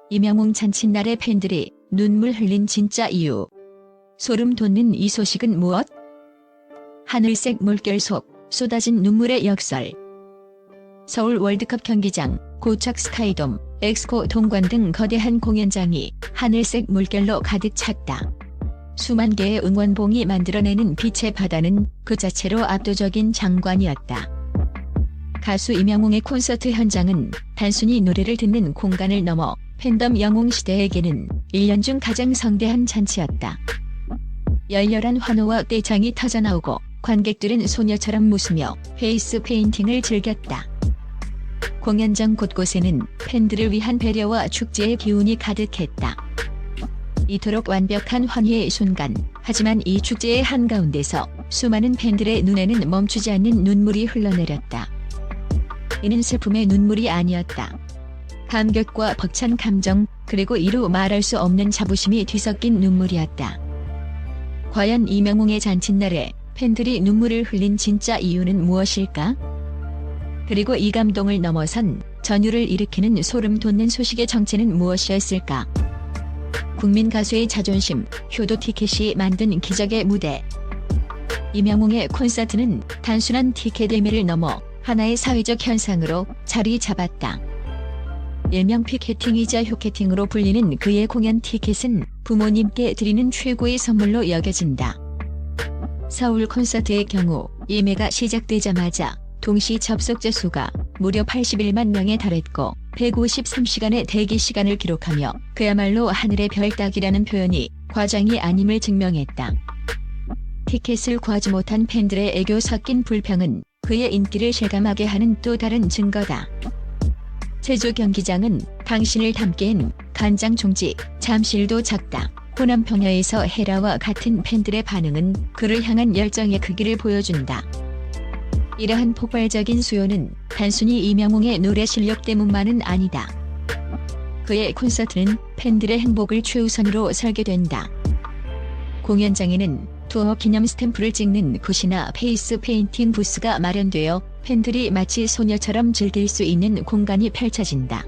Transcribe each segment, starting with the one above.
임영웅 잔칫날에 팬들이 눈물 흘린 진짜 이유. 소름 돋는 이 소식은 무엇? 하늘색 물결 속 쏟아진 눈물의 역설. 서울 월드컵 경기장, 고척 스카이돔, 엑스코 동관 등 거대한 공연장이 하늘색 물결로 가득 찼다. 수만 개의 응원봉이 만들어내는 빛의 바다는 그 자체로 압도적인 장관이었다. 가수 임영웅의 콘서트 현장은 단순히 노래를 듣는 공간을 넘어 팬덤 영웅 시대에게는 1년 중 가장 성대한 잔치였다. 열렬한 환호와 떼창이 터져나오고 관객들은 소녀처럼 웃으며 페이스 페인팅을 즐겼다. 공연장 곳곳에는 팬들을 위한 배려와 축제의 기운이 가득했다. 이토록 완벽한 환희의 순간, 하지만 이 축제의 한가운데서 수많은 팬들의 눈에는 멈추지 않는 눈물이 흘러내렸다. 이는 슬픔의 눈물이 아니었다. 감격과 벅찬 감정, 그리고 이루 말할 수 없는 자부심이 뒤섞인 눈물이었다. 과연 임영웅의 잔칫날에 팬들이 눈물을 흘린 진짜 이유는 무엇일까? 그리고 이 감동을 넘어선 전율을 일으키는 소름 돋는 소식의 정체는 무엇이었을까? 국민 가수의 자존심, 효도 티켓이 만든 기적의 무대. 임영웅의 콘서트는 단순한 티켓 예매를 넘어 하나의 사회적 현상으로 자리 잡았다. 일명 피켓팅이자 효케팅으로 불리는 그의 공연 티켓은 부모님께 드리는 최고의 선물로 여겨진다. 서울 콘서트의 경우 예매가 시작되자마자 동시 접속자 수가 무려 81만 명에 달했고 153시간의 대기 시간을 기록하며 그야말로 하늘의 별 따기라는 표현이 과장이 아님을 증명했다. 티켓을 구하지 못한 팬들의 애교 섞인 불평은 그의 인기를 실감하게 하는 또 다른 증거다. 제주 경기장은 당신을 담기엔 간장 종지, 잠실도 작다. 호남 평야에서 헤라와 같은 팬들의 반응은 그를 향한 열정의 크기를 보여준다. 이러한 폭발적인 수요는 단순히 임영웅의 노래 실력 때문만은 아니다. 그의 콘서트는 팬들의 행복을 최우선으로 설계된다. 공연장에는 투어 기념 스탬프를 찍는 굿이나 페이스 페인팅 부스가 마련되어 팬들이 마치 소녀처럼 즐길 수 있는 공간이 펼쳐진다.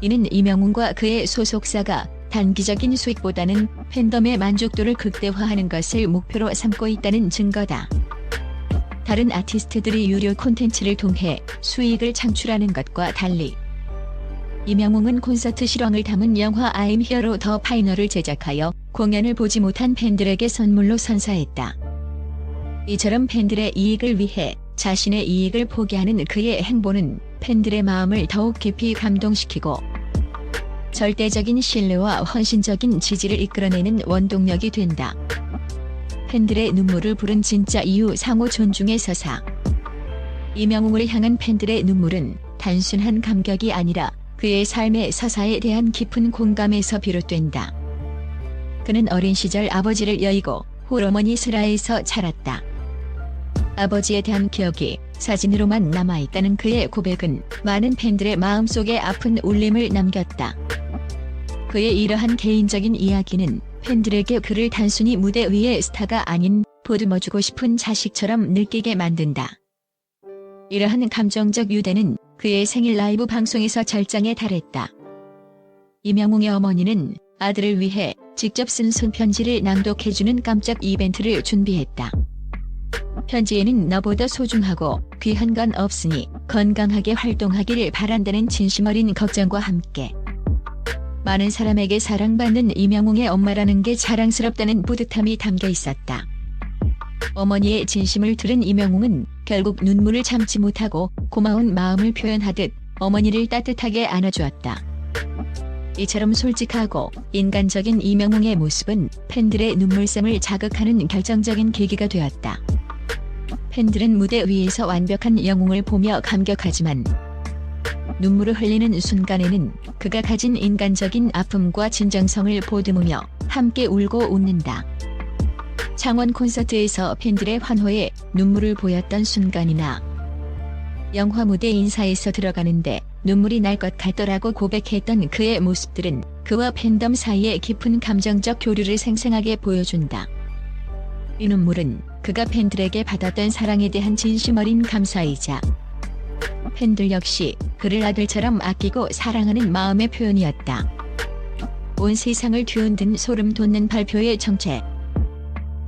이는 임영웅과 그의 소속사가 단기적인 수익보다는 팬덤의 만족도를 극대화하는 것을 목표로 삼고 있다는 증거다. 다른 아티스트들이 유료 콘텐츠를 통해 수익을 창출하는 것과 달리 임영웅은 콘서트 실황을 담은 영화 I'm Hero 더 파이널을 제작하여 공연을 보지 못한 팬들에게 선물로 선사했다. 이처럼 팬들의 이익을 위해 자신의 이익을 포기하는 그의 행보는 팬들의 마음을 더욱 깊이 감동시키고 절대적인 신뢰와 헌신적인 지지를 이끌어내는 원동력이 된다. 팬들의 눈물을 부른 진짜 이유 상호 존중의 서사. 임영웅을 향한 팬들의 눈물은 단순한 감격이 아니라 그의 삶의 서사에 대한 깊은 공감에서 비롯된다. 그는 어린 시절 아버지를 여의고 홀어머니 슬하에서 자랐다. 아버지에 대한 기억이 사진으로만 남아있다는 그의 고백은 많은 팬들의 마음속에 아픈 울림을 남겼다. 그의 이러한 개인적인 이야기는 팬들에게 그를 단순히 무대 위의 스타가 아닌 보듬어주고 싶은 자식처럼 느끼게 만든다. 이러한 감정적 유대는 그의 생일 라이브 방송에서 절정에 달했다. 임영웅의 어머니는 아들을 위해 직접 쓴 손편지를 낭독해주는 깜짝 이벤트를 준비했다. 편지에는 너보다 소중하고 귀한 건 없으니 건강하게 활동하기를 바란다는 진심 어린 걱정과 함께 많은 사람에게 사랑받는 임영웅의 엄마라는 게 자랑스럽다는 뿌듯함이 담겨 있었다. 어머니의 진심을 들은 임영웅은 결국 눈물을 참지 못하고 고마운 마음을 표현하듯 어머니를 따뜻하게 안아주었다. 이처럼 솔직하고 인간적인 임영웅의 모습은 팬들의 눈물샘을 자극하는 결정적인 계기가 되었다. 팬들은 무대 위에서 완벽한 영웅을 보며 감격하지만 눈물을 흘리는 순간에는 그가 가진 인간적인 아픔과 진정성을 보듬으며 함께 울고 웃는다. 창원 콘서트에서 팬들의 환호에 눈물을 보였던 순간이나 영화 무대 인사에서 들어가는데 눈물이 날 것 같더라고 고백했던 그의 모습들은 그와 팬덤 사이의 깊은 감정적 교류를 생생하게 보여준다. 이 눈물은 그가 팬들에게 받았던 사랑에 대한 진심 어린 감사이자 팬들 역시 그를 아들처럼 아끼고 사랑하는 마음의 표현이었다. 온 세상을 뒤흔든 소름 돋는 발표의 정체.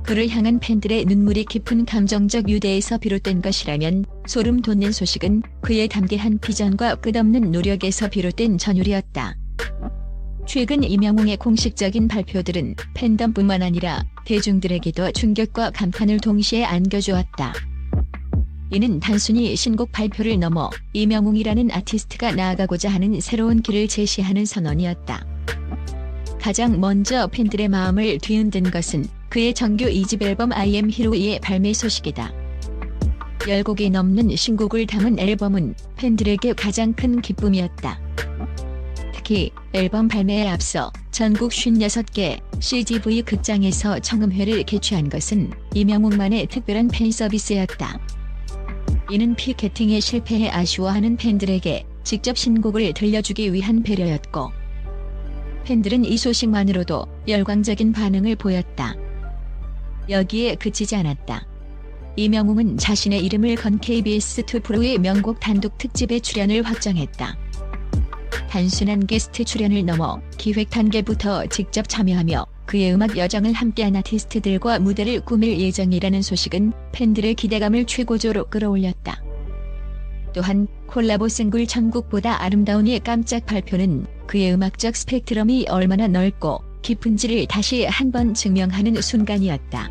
그를 향한 팬들의 눈물이 깊은 감정적 유대에서 비롯된 것이라면 소름 돋는 소식은 그의 담대한 비전과 끝없는 노력에서 비롯된 전율이었다. 최근 이명웅의 공식적인 발표들은 팬덤뿐만 아니라 대중들에게도 충격과 감탄을 동시에 안겨주었다. 이는 단순히 신곡 발표를 넘어 이명웅이라는 아티스트가 나아가고자 하는 새로운 길을 제시하는 선언이었다. 가장 먼저 팬들의 마음을 뒤흔든 것은 그의 정규 2집 앨범 I Am Hero의 발매 소식이다. 10곡이 넘는 신곡을 담은 앨범은 팬들에게 가장 큰 기쁨이었다. 특히 앨범 발매에 앞서 전국 56개 CGV 극장에서 청음회를 개최한 것은 이명웅만의 특별한 팬 서비스였다. 이는 피케팅에 실패해 아쉬워하는 팬들에게 직접 신곡을 들려주기 위한 배려였고, 팬들은 이 소식만으로도 열광적인 반응을 보였다. 여기에 그치지 않았다. 이명웅은 자신의 이름을 건 KBS2 프로의 명곡 단독 특집에 출연을 확정했다. 단순한 게스트 출연을 넘어 기획 단계부터 직접 참여하며 그의 음악 여정을 함께한 아티스트들과 무대를 꾸밀 예정이라는 소식은 팬들의 기대감을 최고조로 끌어올렸다. 또한 콜라보 싱글 천국보다 아름다운의 깜짝 발표는 그의 음악적 스펙트럼이 얼마나 넓고 깊은지를 다시 한번 증명하는 순간이었다.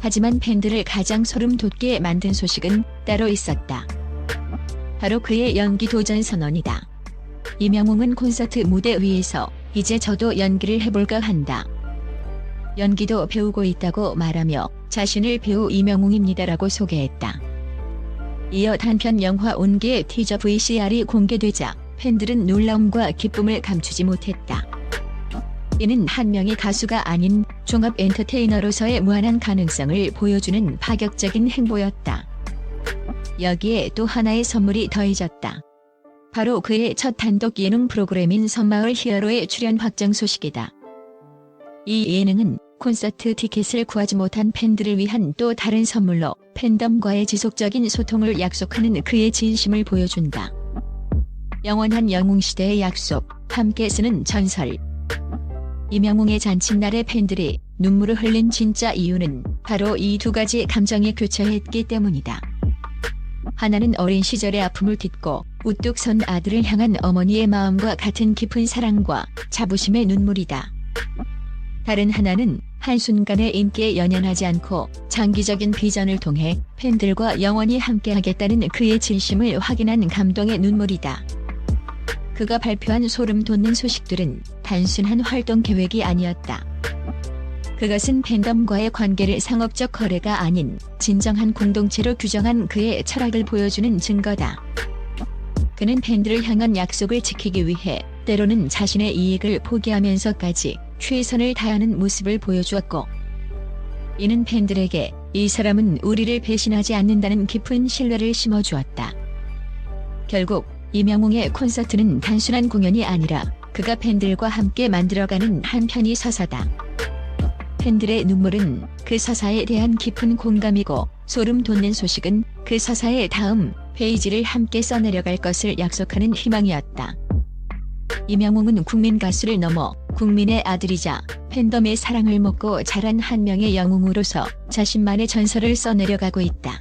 하지만 팬들을 가장 소름 돋게 만든 소식은 따로 있었다. 바로 그의 연기 도전 선언이다. 이명웅은 콘서트 무대 위에서 이제 저도 연기를 해볼까 한다. 연기도 배우고 있다고 말하며 자신을 배우 이명웅입니다라고 소개했다. 이어 단편 영화 온기의 티저 VCR이 공개되자 팬들은 놀라움과 기쁨을 감추지 못했다. 이는 한 명의 가수가 아닌 종합 엔터테이너로서의 무한한 가능성을 보여주는 파격적인 행보였다. 여기에 또 하나의 선물이 더해졌다. 바로 그의 첫 단독 예능 프로그램인 섬마을 히어로의 출연 확정 소식이다. 이 예능은 콘서트 티켓을 구하지 못한 팬들을 위한 또 다른 선물로 팬덤과의 지속적인 소통을 약속하는 그의 진심을 보여준다. 영원한 영웅시대의 약속, 함께 쓰는 전설. 이명웅의 잔칫날에 팬들이 눈물을 흘린 진짜 이유는 바로 이 두 가지 감정에 교차했기 때문이다. 하나는 어린 시절의 아픔을 딛고 우뚝 선 아들을 향한 어머니의 마음과 같은 깊은 사랑과 자부심의 눈물이다. 다른 하나는 한순간의 인기에 연연하지 않고 장기적인 비전을 통해 팬들과 영원히 함께하겠다는 그의 진심을 확인한 감동의 눈물이다. 그가 발표한 소름 돋는 소식들은 단순한 활동 계획이 아니었다. 그것은 팬덤과의 관계를 상업적 거래가 아닌 진정한 공동체로 규정한 그의 철학을 보여주는 증거다. 그는 팬들을 향한 약속을 지키기 위해 때로는 자신의 이익을 포기하면서까지 최선을 다하는 모습을 보여주었고, 이는 팬들에게 이 사람은 우리를 배신하지 않는다는 깊은 신뢰를 심어주었다. 결국 이명웅의 콘서트는 단순한 공연이 아니라 그가 팬들과 함께 만들어가는 한 편의 서사다. 팬들의 눈물은 그 서사에 대한 깊은 공감이고, 소름 돋는 소식은 그 서사의 다음 페이지를 함께 써내려갈 것을 약속하는 희망이었다. 이명웅은 국민 가수를 넘어 국민의 아들이자 팬덤의 사랑을 먹고 자란 한 명의 영웅으로서 자신만의 전설을 써내려가고 있다.